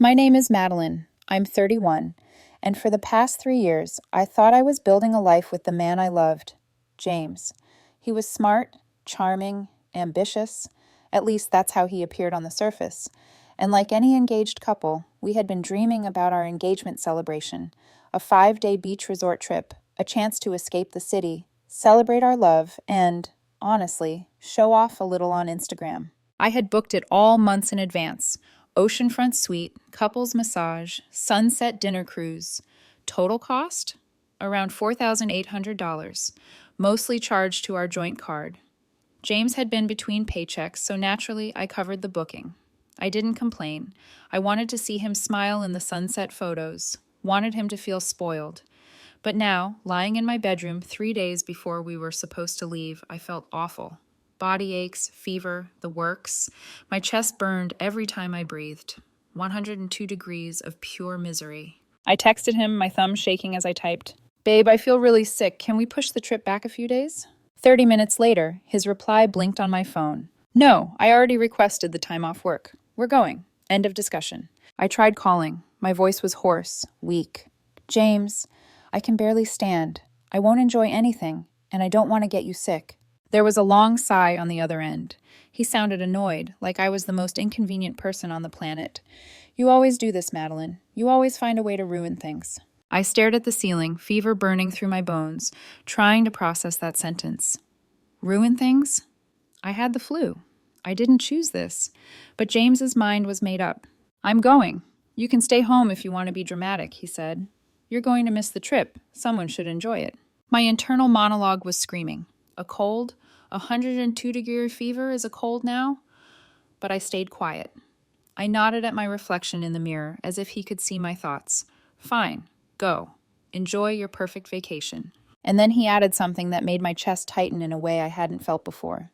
My name is Madeline. I'm 31, and for the past 3 years, I thought I was building a life with the man I loved, James. He was smart, charming, ambitious. At least that's how he appeared on the surface. And like any engaged couple, we had been dreaming about our engagement celebration, a 5-day beach resort trip, a chance to escape the city, celebrate our love, and, honestly, show off a little on Instagram. I had booked it all months in advance. Oceanfront suite, couples massage, sunset dinner cruise. Total cost? Around $4,800, mostly charged to our joint card. James had been between paychecks, so naturally I covered the booking. I didn't complain. I wanted to see him smile in the sunset photos, wanted him to feel spoiled. But now, lying in my bedroom 3 days before we were supposed to leave, I felt awful. Body aches, fever, the works. My chest burned every time I breathed. 102 degrees of pure misery. I texted him, my thumb shaking as I typed, "Babe, I feel really sick. Can we push the trip back a few days?" 30 minutes later, his reply blinked on my phone. "No, I already requested the time off work. We're going." End of discussion. I tried calling. My voice was hoarse, weak. "James, I can barely stand. I won't enjoy anything, and I don't want to get you sick." There was a long sigh on the other end. He sounded annoyed, like I was the most inconvenient person on the planet. "You always do this, Madeline. You always find a way to ruin things." I stared at the ceiling, fever burning through my bones, trying to process that sentence. Ruin things? I had the flu. I didn't choose this. But James's mind was made up. "I'm going. You can stay home if you want to be dramatic," he said. "You're going to miss the trip. Someone should enjoy it." My internal monologue was screaming. A cold? 102-degree fever is a cold now? But I stayed quiet. I nodded at my reflection in the mirror as if he could see my thoughts. "Fine. Go. Enjoy your perfect vacation." And then he added something that made my chest tighten in a way I hadn't felt before.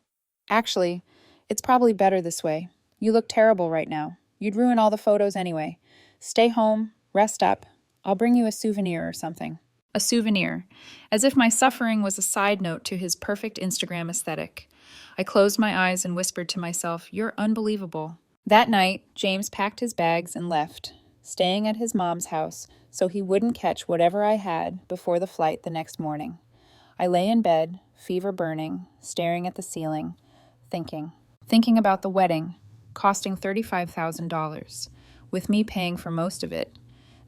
"Actually, it's probably better this way. You look terrible right now. You'd ruin all the photos anyway. Stay home, rest up. I'll bring you a souvenir or something." A souvenir, as if my suffering was a side note to his perfect Instagram aesthetic. I closed my eyes and whispered to myself, "You're unbelievable." That night, James packed his bags and left, staying at his mom's house so he wouldn't catch whatever I had before the flight the next morning. I lay in bed, fever burning, staring at the ceiling, thinking about the wedding, costing $35,000, with me paying for most of it.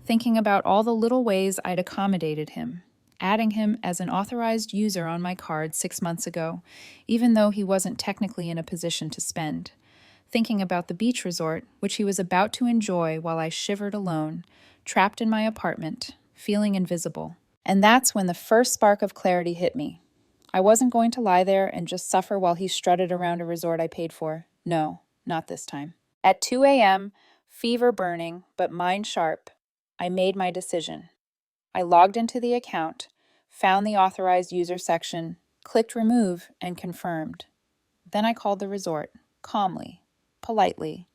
Thinking about all the little ways I'd accommodated him, adding him as an authorized user on my card 6 months ago, even though he wasn't technically in a position to spend. Thinking about the beach resort, which he was about to enjoy while I shivered alone, trapped in my apartment, feeling invisible. And that's when the first spark of clarity hit me. I wasn't going to lie there and just suffer while he strutted around a resort I paid for. No, not this time. At 2 a.m., fever burning, but mind sharp, I made my decision. I logged into the account, found the authorized user section, clicked remove, and confirmed. Then I called the resort, calmly, politely,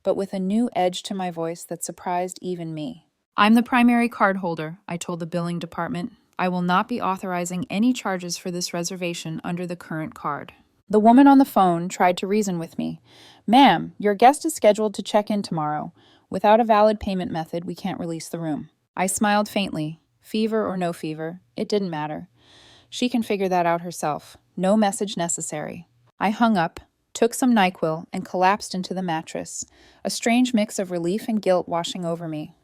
but with a new edge to my voice that surprised even me. "I'm the primary cardholder," I told the billing department. "I will not be authorizing any charges for this reservation under the current card." The woman on the phone tried to reason with me. "Ma'am, your guest is scheduled to check in tomorrow. Without a valid payment method, we can't release the room." I smiled faintly. Fever or no fever, it didn't matter. She can figure that out herself. No message necessary. I hung up, took some NyQuil, and collapsed into the mattress, a strange mix of relief and guilt washing over me.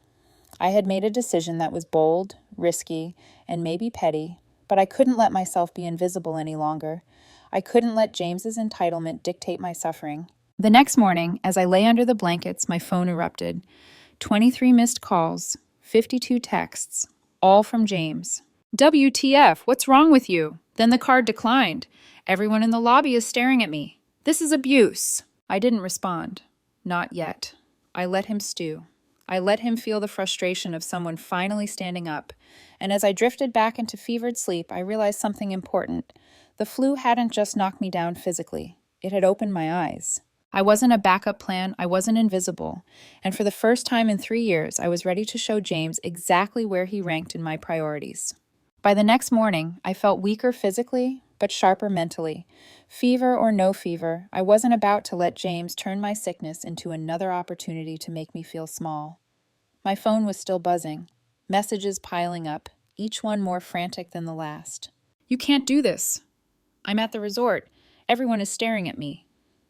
I had made a decision that was bold, risky, and maybe petty, but I couldn't let myself be invisible any longer. I couldn't let James's entitlement dictate my suffering. The next morning, as I lay under the blankets, my phone erupted. 23 missed calls, 52 texts, all from James. "WTF, what's wrong with you?" Then the card declined. "Everyone in the lobby is staring at me. This is abuse." I didn't respond. Not yet. I let him stew. I let him feel the frustration of someone finally standing up. And as I drifted back into fevered sleep, I realized something important. The flu hadn't just knocked me down physically. It had opened my eyes. I wasn't a backup plan, I wasn't invisible, and for the first time in 3 years, I was ready to show James exactly where he ranked in my priorities. By the next morning, I felt weaker physically, but sharper mentally. Fever or no fever, I wasn't about to let James turn my sickness into another opportunity to make me feel small. My phone was still buzzing, messages piling up, each one more frantic than the last. "You can't do this. I'm at the resort. Everyone is staring at me.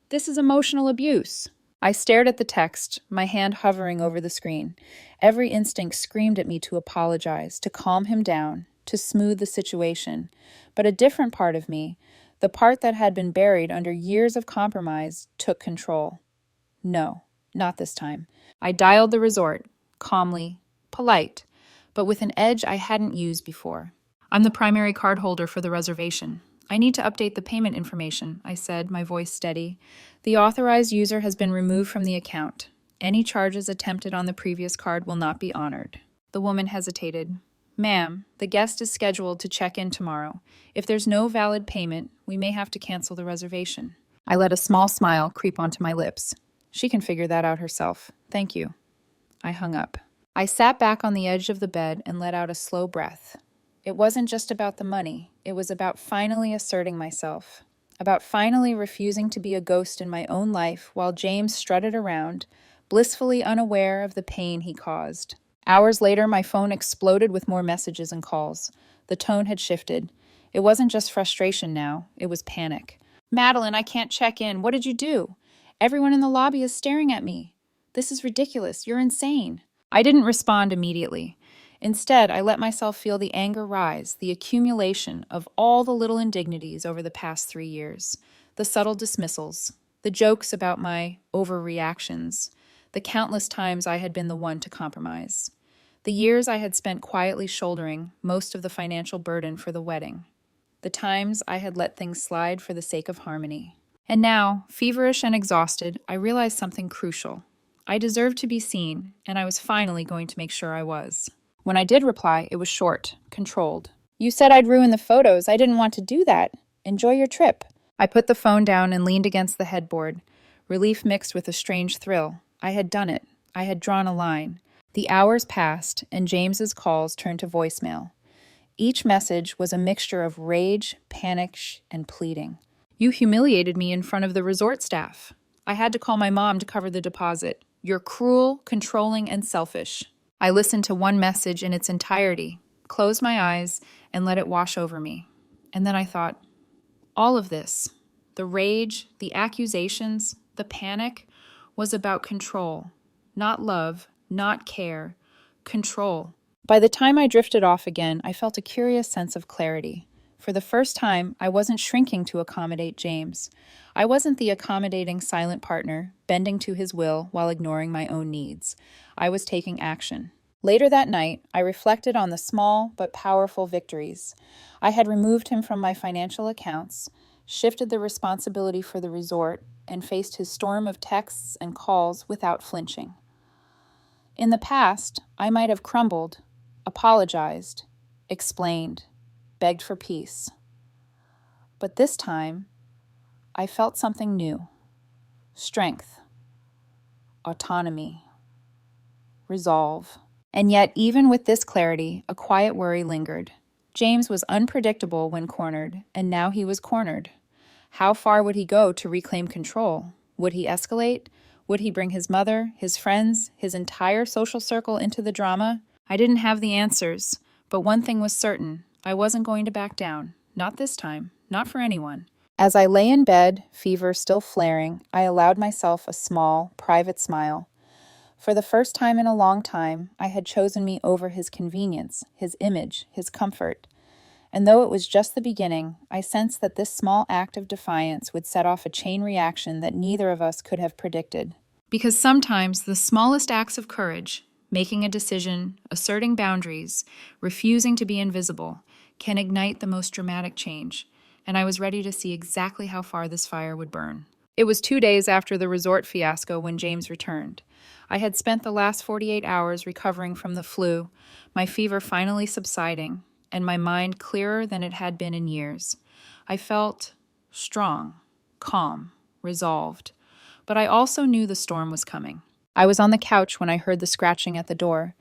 This is emotional abuse." I stared at the text, my hand hovering over the screen. Every instinct screamed at me to apologize, to calm him down, to smooth the situation. But a different part of me, the part that had been buried under years of compromise, took control. No, not this time. I dialed the resort, calmly, polite, but with an edge I hadn't used before. "I'm the primary card holder for the reservation. I need to update the payment information," I said, my voice steady. "The authorized user has been removed from the account. Any charges attempted on the previous card will not be honored." The woman hesitated. "Ma'am, the guest is scheduled to check in tomorrow. If there's no valid payment, we may have to cancel the reservation." I let a small smile creep onto my lips. "She can figure that out herself. Thank you." I hung up. I sat back on the edge of the bed and let out a slow breath. It wasn't just about the money. It was about finally asserting myself, about finally refusing to be a ghost in my own life while James strutted around, blissfully unaware of the pain he caused. Hours later, my phone exploded with more messages and calls. The tone had shifted. It wasn't just frustration now. It was panic. "Madeline, I can't check in. What did you do? Everyone in the lobby is staring at me. This is ridiculous. You're insane." I didn't respond immediately. Instead, I let myself feel the anger rise, the accumulation of all the little indignities over the past 3 years, the subtle dismissals, the jokes about my overreactions, the countless times I had been the one to compromise, the years I had spent quietly shouldering most of the financial burden for the wedding, the times I had let things slide for the sake of harmony. And now, feverish and exhausted, I realized something crucial. I deserved to be seen, and I was finally going to make sure I was. When I did reply, it was short, controlled. "You said I'd ruin the photos. I didn't want to do that. Enjoy your trip." I put the phone down and leaned against the headboard, relief mixed with a strange thrill. I had done it. I had drawn a line. The hours passed, and James's calls turned to voicemail. Each message was a mixture of rage, panic, and pleading. "You humiliated me in front of the resort staff. I had to call my mom to cover the deposit. You're cruel, controlling, and selfish." I listened to one message in its entirety, closed my eyes, and let it wash over me. And then I thought, all of this, the rage, the accusations, the panic, was about control. Not love, not care. Control. By the time I drifted off again, I felt a curious sense of clarity. For the first time, I wasn't shrinking to accommodate James. I wasn't the accommodating silent partner, bending to his will while ignoring my own needs. I was taking action. Later that night, I reflected on the small but powerful victories. I had removed him from my financial accounts, shifted the responsibility for the resort, and faced his storm of texts and calls without flinching. In the past, I might have crumbled, apologized, explained, begged for peace. But this time, I felt something new. Strength, autonomy, resolve. And yet, even with this clarity, a quiet worry lingered. James was unpredictable when cornered, and now he was cornered. How far would he go to reclaim control? Would he escalate? Would he bring his mother, his friends, his entire social circle into the drama? I didn't have the answers, but one thing was certain. I wasn't going to back down. Not this time. Not for anyone. As I lay in bed, fever still flaring, I allowed myself a small, private smile. For the first time in a long time, I had chosen me over his convenience, his image, his comfort. And though it was just the beginning, I sensed that this small act of defiance would set off a chain reaction that neither of us could have predicted. Because sometimes the smallest acts of courage, making a decision, asserting boundaries, refusing to be invisible, can ignite the most dramatic change, and I was ready to see exactly how far this fire would burn. It was 2 days after the resort fiasco when James returned. I had spent the last 48 hours recovering from the flu, my fever finally subsiding, and my mind clearer than it had been in years. I felt strong, calm, resolved, but I also knew the storm was coming. I was on the couch when I heard the scratching at the door,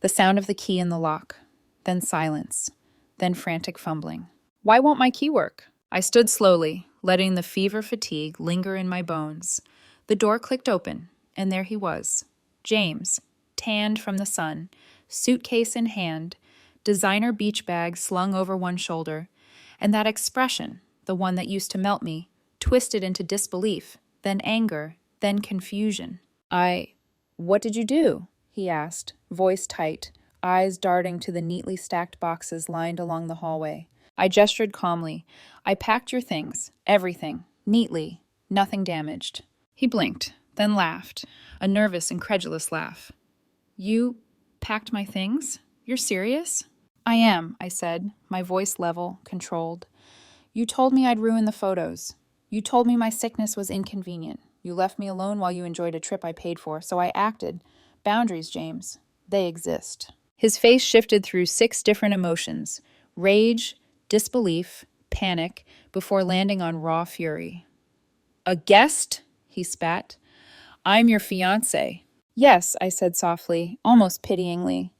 the sound of the key in the lock, then silence, then frantic fumbling. "Why won't my key work?" I stood slowly, letting the fever fatigue linger in my bones. The door clicked open, and there he was, James, tanned from the sun, suitcase in hand, designer beach bag slung over one shoulder, and that expression, the one that used to melt me, twisted into disbelief, then anger, then confusion. What did you do? He asked, voice tight, eyes darting to the neatly stacked boxes lined along the hallway. I gestured calmly. I packed your things, everything, neatly, nothing damaged. He blinked, then laughed, a nervous, incredulous laugh. You packed my things? You're serious? I am, I said, my voice level, controlled. You told me I'd ruin the photos. You told me my sickness was inconvenient. You left me alone while you enjoyed a trip I paid for, so I acted. Boundaries, James. They exist. His face shifted through 6 different emotions: rage, disbelief, panic, before landing on raw fury. A guest? He spat. I'm your fiancé. Yes, I said softly, almost pityingly.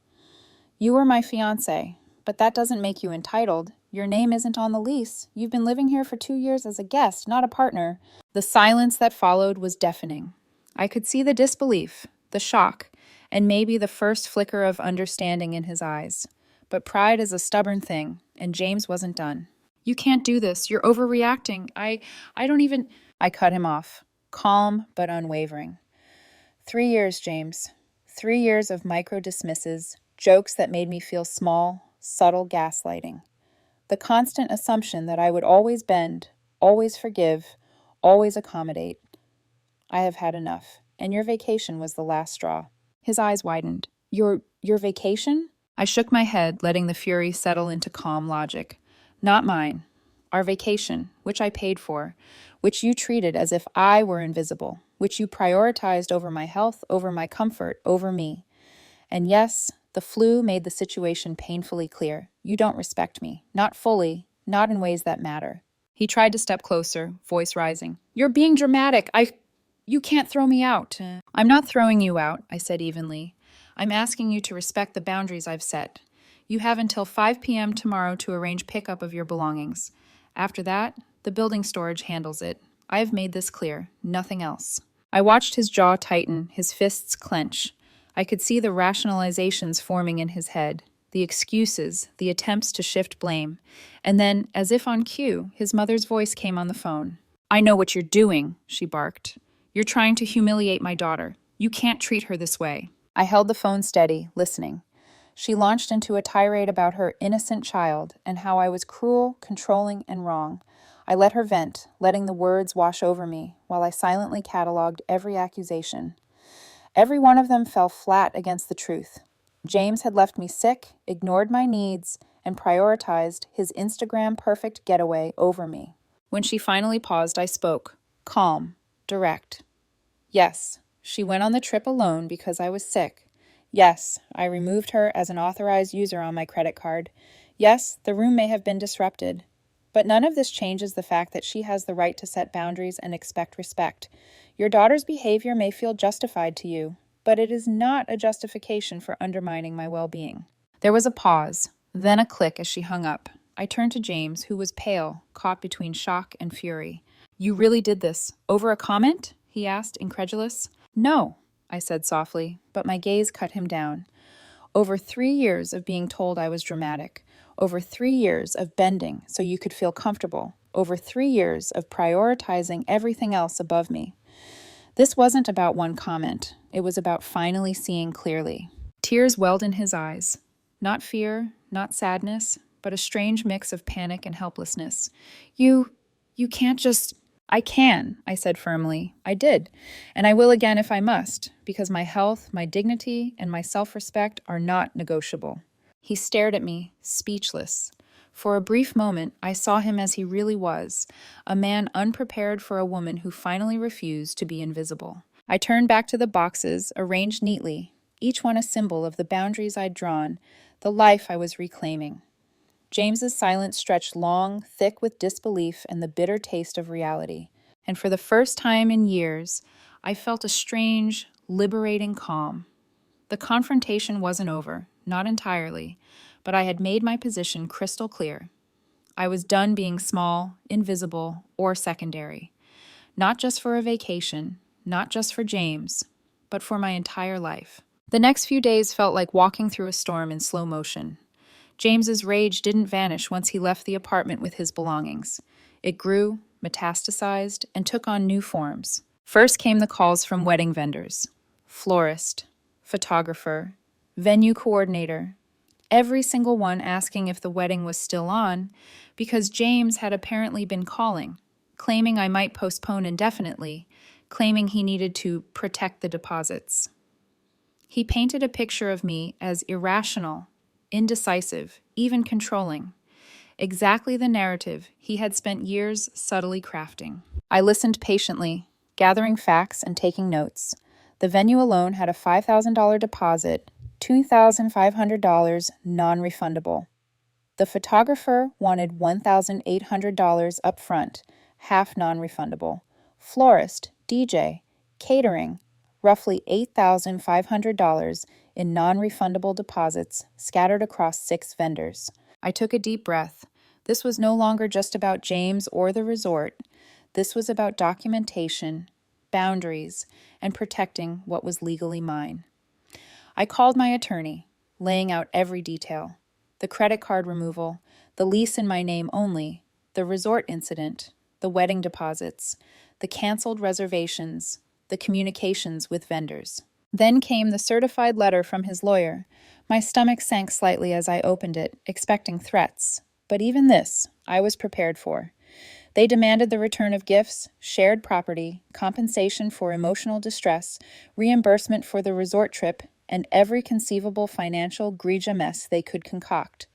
You were my fiancé, but that doesn't make you entitled. Your name isn't on the lease. You've been living here for 2 years as a guest, not a partner. The silence that followed was deafening. I could see the disbelief, the shock, and maybe the first flicker of understanding in his eyes. But pride is a stubborn thing, and James wasn't done. You can't do this. You're overreacting. I don't even... I cut him off, calm but unwavering. 3 years, James. 3 years of micro-dismisses, jokes that made me feel small, subtle gaslighting. The constant assumption that I would always bend, always forgive, always accommodate. I have had enough, and your vacation was the last straw. His eyes widened. Your vacation? I shook my head, letting the fury settle into calm logic. Not mine. Our vacation, which I paid for, which you treated as if I were invisible, which you prioritized over my health, over my comfort, over me. And yes, the flu made the situation painfully clear. You don't respect me. Not fully, not in ways that matter. He tried to step closer, voice rising. You're being dramatic. You can't throw me out. I'm not throwing you out, I said evenly. I'm asking you to respect the boundaries I've set. You have until 5 p.m. tomorrow to arrange pickup of your belongings. After that, the building storage handles it. I have made this clear, nothing else. I watched his jaw tighten, his fists clench. I could see the rationalizations forming in his head, the excuses, the attempts to shift blame. And then, as if on cue, his mother's voice came on the phone. I know what you're doing, she barked. You're trying to humiliate my daughter. You can't treat her this way. I held the phone steady, listening. She launched into a tirade about her innocent child and how I was cruel, controlling, and wrong. I let her vent, letting the words wash over me, while I silently cataloged every accusation. Every one of them fell flat against the truth. James had left me sick, ignored my needs, and prioritized his Instagram-perfect getaway over me. When she finally paused, I spoke, calm, direct. Yes, she went on the trip alone because I was sick. Yes, I removed her as an authorized user on my credit card. Yes, the room may have been disrupted. But none of this changes the fact that she has the right to set boundaries and expect respect. Your daughter's behavior may feel justified to you, but it is not a justification for undermining my well-being. There was a pause, then a click as she hung up. I turned to James, who was pale, caught between shock and fury. You really did this? Over a comment? He asked, incredulous. No, I said softly, but my gaze cut him down. Over 3 years of being told I was dramatic. Over 3 years of bending so you could feel comfortable. Over 3 years of prioritizing everything else above me. This wasn't about one comment. It was about finally seeing clearly. Tears welled in his eyes. Not fear, not sadness, but a strange mix of panic and helplessness. You can't just... I can, I said firmly. I did, and I will again if I must, because my health, my dignity, and my self-respect are not negotiable. He stared at me, speechless. For a brief moment, I saw him as he really was, a man unprepared for a woman who finally refused to be invisible. I turned back to the boxes, arranged neatly, each one a symbol of the boundaries I'd drawn, the life I was reclaiming. James's silence stretched long, thick with disbelief and the bitter taste of reality. And for the first time in years, I felt a strange, liberating calm. The confrontation wasn't over, not entirely, but I had made my position crystal clear. I was done being small, invisible, or secondary. Not just for a vacation, not just for James, but for my entire life. The next few days felt like walking through a storm in slow motion. James's rage didn't vanish once he left the apartment with his belongings. It grew, metastasized, and took on new forms. First came the calls from wedding vendors, florist, photographer, venue coordinator, every single one asking if the wedding was still on, because James had apparently been calling, claiming I might postpone indefinitely, claiming he needed to protect the deposits. He painted a picture of me as irrational, indecisive, even controlling. Exactly the narrative he had spent years subtly crafting. I listened patiently, gathering facts and taking notes. The venue alone had a $5,000 deposit, $2,500 non-refundable. The photographer wanted $1,800 up front, half non-refundable. Florist, DJ, catering, roughly $8,500 in non-refundable deposits scattered across 6 vendors. I took a deep breath. This was no longer just about James or the resort. This was about documentation, boundaries, and protecting what was legally mine. I called my attorney, laying out every detail. The credit card removal, the lease in my name only, the resort incident, the wedding deposits, the canceled reservations, the communications with vendors. Then came the certified letter from his lawyer. My stomach sank slightly as I opened it, expecting threats. But even this, I was prepared for. They demanded the return of gifts, shared property, compensation for emotional distress, reimbursement for the resort trip, and every conceivable financial grija mess they could concoct.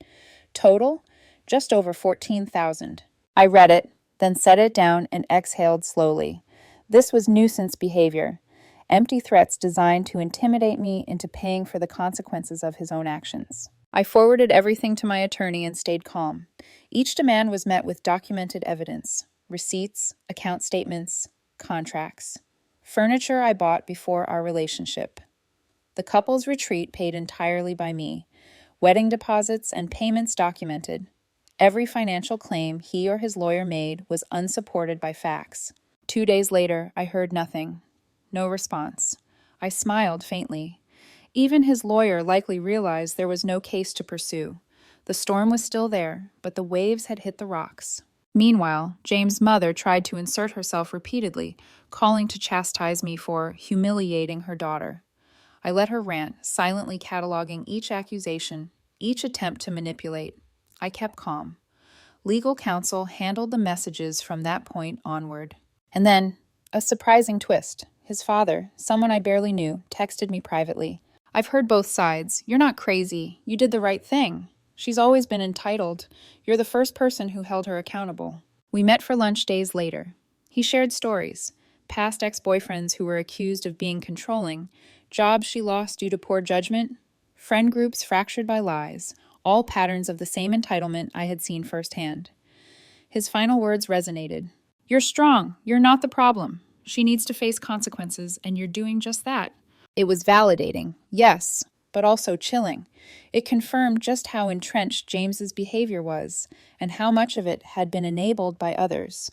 Total, just over $14,000. I read it, then set it down and exhaled slowly. This was nuisance behavior. Empty threats designed to intimidate me into paying for the consequences of his own actions. I forwarded everything to my attorney and stayed calm. Each demand was met with documented evidence, receipts, account statements, contracts. Furniture I bought before our relationship. The couple's retreat paid entirely by me. Wedding deposits and payments documented. Every financial claim he or his lawyer made was unsupported by facts. 2 days later, I heard nothing. No response. I smiled faintly. Even his lawyer likely realized there was no case to pursue. The storm was still there, but the waves had hit the rocks. Meanwhile, James' mother tried to insert herself repeatedly, calling to chastise me for humiliating her daughter. I let her rant, silently cataloging each accusation, each attempt to manipulate. I kept calm. Legal counsel handled the messages from that point onward. And then, a surprising twist. His father, someone I barely knew, texted me privately. "I've heard both sides. You're not crazy. You did the right thing. She's always been entitled. You're the first person who held her accountable." We met for lunch days later. He shared stories, past ex-boyfriends who were accused of being controlling, jobs she lost due to poor judgment, friend groups fractured by lies, all patterns of the same entitlement I had seen firsthand. His final words resonated. "You're strong. You're not the problem. She needs to face consequences, and you're doing just that." It was validating, yes, but also chilling. It confirmed just how entrenched James's behavior was, and how much of it had been enabled by others.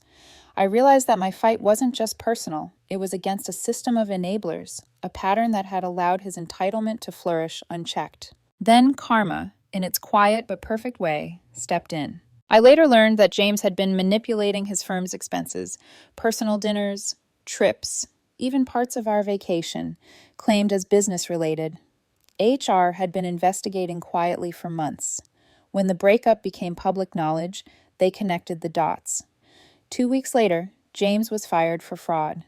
I realized that my fight wasn't just personal. It was against a system of enablers, a pattern that had allowed his entitlement to flourish unchecked. Then karma, in its quiet but perfect way, stepped in. I later learned that James had been manipulating his firm's expenses, personal dinners, trips, even parts of our vacation, claimed as business-related. HR had been investigating quietly for months. When the breakup became public knowledge, they connected the dots. 2 weeks later, James was fired for fraud.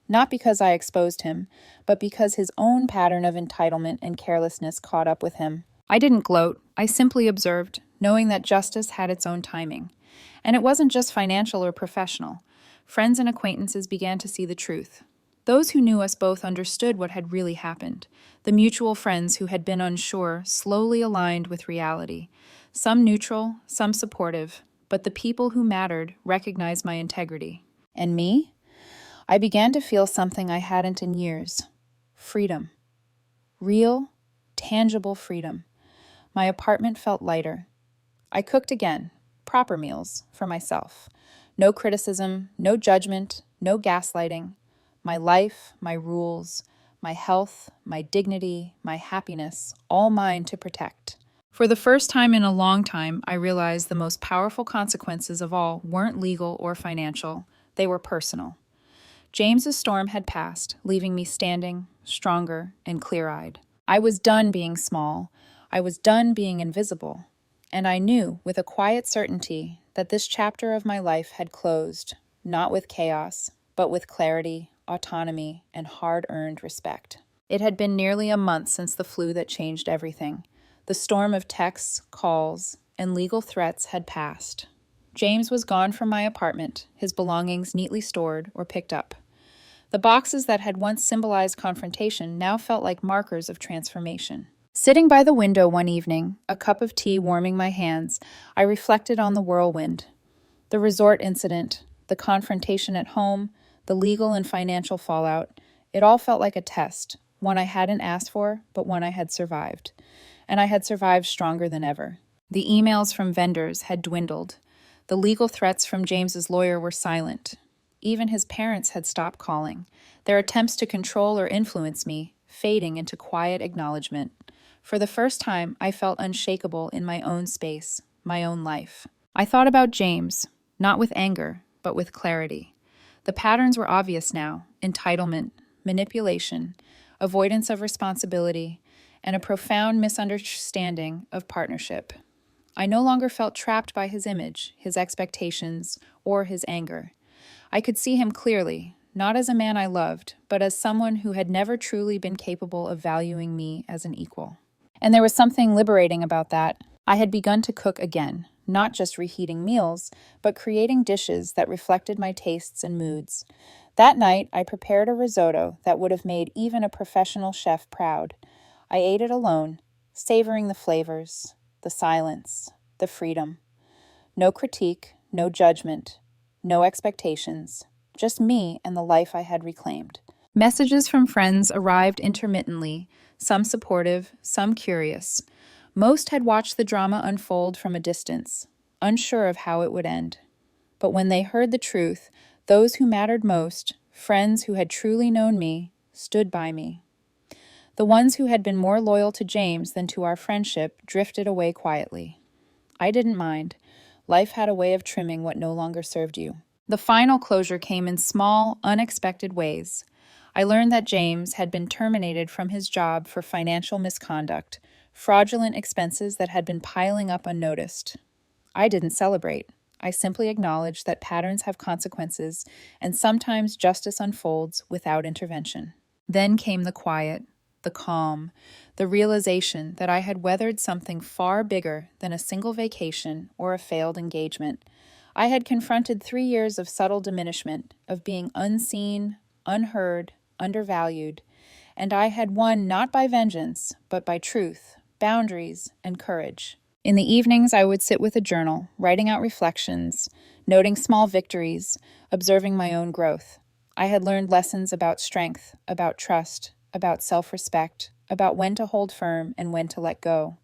Not because I exposed him, but because his own pattern of entitlement and carelessness caught up with him. I didn't gloat. I simply observed, knowing that justice had its own timing. And it wasn't just financial or professional. Friends and acquaintances began to see the truth. Those who knew us both understood what had really happened. The mutual friends who had been unsure slowly aligned with reality. Some neutral, some supportive, but the people who mattered recognized my integrity. And me? I began to feel something I hadn't in years. Freedom. Real, tangible freedom. My apartment felt lighter. I cooked again, proper meals for myself. No criticism, no judgment, no gaslighting. My life, my rules, my health, my dignity, my happiness, all mine to protect. For the first time in a long time, I realized the most powerful consequences of all weren't legal or financial. They were personal. James's storm had passed, leaving me standing, stronger and clear-eyed. I was done being small. I was done being invisible. And I knew, with a quiet certainty, that this chapter of my life had closed, not with chaos, but with clarity, autonomy, and hard-earned respect. It had been nearly a month since the flu that changed everything. The storm of texts, calls, and legal threats had passed. James was gone from my apartment, his belongings neatly stored or picked up. The boxes that had once symbolized confrontation now felt like markers of transformation. Sitting by the window one evening, a cup of tea warming my hands, I reflected on the whirlwind. The resort incident, the confrontation at home, the legal and financial fallout, it all felt like a test, one I hadn't asked for, but one I had survived. And I had survived stronger than ever. The emails from vendors had dwindled. The legal threats from James's lawyer were silent. Even his parents had stopped calling, their attempts to control or influence me fading into quiet acknowledgement. For the first time, I felt unshakable in my own space, my own life. I thought about James, not with anger, but with clarity. The patterns were obvious now: entitlement, manipulation, avoidance of responsibility, and a profound misunderstanding of partnership. I no longer felt trapped by his image, his expectations, or his anger. I could see him clearly, not as a man I loved, but as someone who had never truly been capable of valuing me as an equal. And there was something liberating about that. I had begun to cook again, not just reheating meals, but creating dishes that reflected my tastes and moods. That night, I prepared a risotto that would have made even a professional chef proud. I ate it alone, savoring the flavors, the silence, the freedom. No critique, no judgment, no expectations, just me and the life I had reclaimed. Messages from friends arrived intermittently, some supportive, some curious. Most had watched the drama unfold from a distance, unsure of how it would end. But when they heard the truth, those who mattered most, friends who had truly known me, stood by me. The ones who had been more loyal to James than to our friendship drifted away quietly. I didn't mind. Life had a way of trimming what no longer served you. The final closure came in small, unexpected ways. I learned that James had been terminated from his job for financial misconduct, fraudulent expenses that had been piling up unnoticed. I didn't celebrate. I simply acknowledged that patterns have consequences, and sometimes justice unfolds without intervention. Then came the quiet, the calm, the realization that I had weathered something far bigger than a single vacation or a failed engagement. I had confronted 3 years of subtle diminishment, of being unseen, unheard, undervalued, and I had won not by vengeance, but by truth, boundaries, and courage. In the evenings, I would sit with a journal, writing out reflections, noting small victories, observing my own growth. I had learned lessons about strength, about trust, about self-respect, about when to hold firm and when to let go.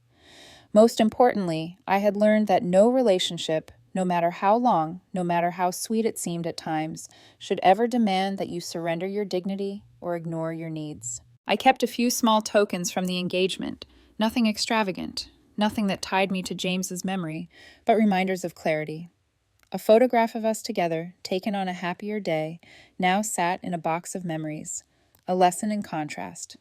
Most importantly, I had learned that no relationship, no matter how long, no matter how sweet it seemed at times, should ever demand that you surrender your dignity or ignore your needs. I kept a few small tokens from the engagement, nothing extravagant, nothing that tied me to James's memory, but reminders of clarity. A photograph of us together, taken on a happier day, now sat in a box of memories, a lesson in contrast,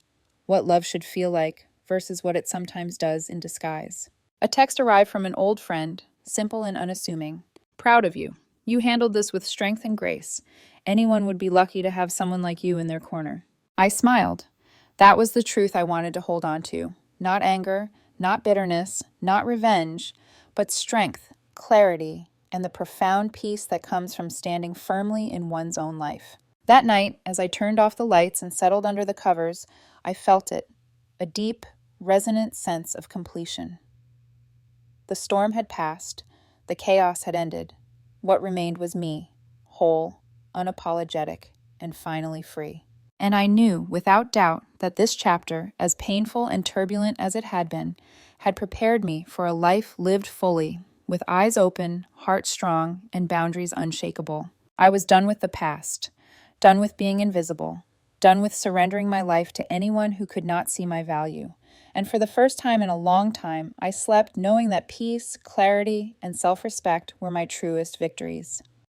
what love should feel like versus what it sometimes does in disguise. A text arrived from an old friend, simple and unassuming. Proud of you. You handled this with strength and grace. Anyone would be lucky to have someone like you in their corner. I smiled. That was the truth I wanted to hold on to. Not anger, not bitterness, not revenge, but strength, clarity, and the profound peace that comes from standing firmly in one's own life. That night, as I turned off the lights and settled under the covers, I felt it, a deep, resonant sense of completion. The storm had passed, the chaos had ended. What remained was me, whole, unapologetic, and finally free. And I knew, without doubt, that this chapter, as painful and turbulent as it had been, had prepared me for a life lived fully, with eyes open, heart strong, and boundaries unshakable. I was done with the past, done with being invisible, done with surrendering my life to anyone who could not see my value. And for the first time in a long time, I slept knowing that peace, clarity, and self-respect were my truest victories.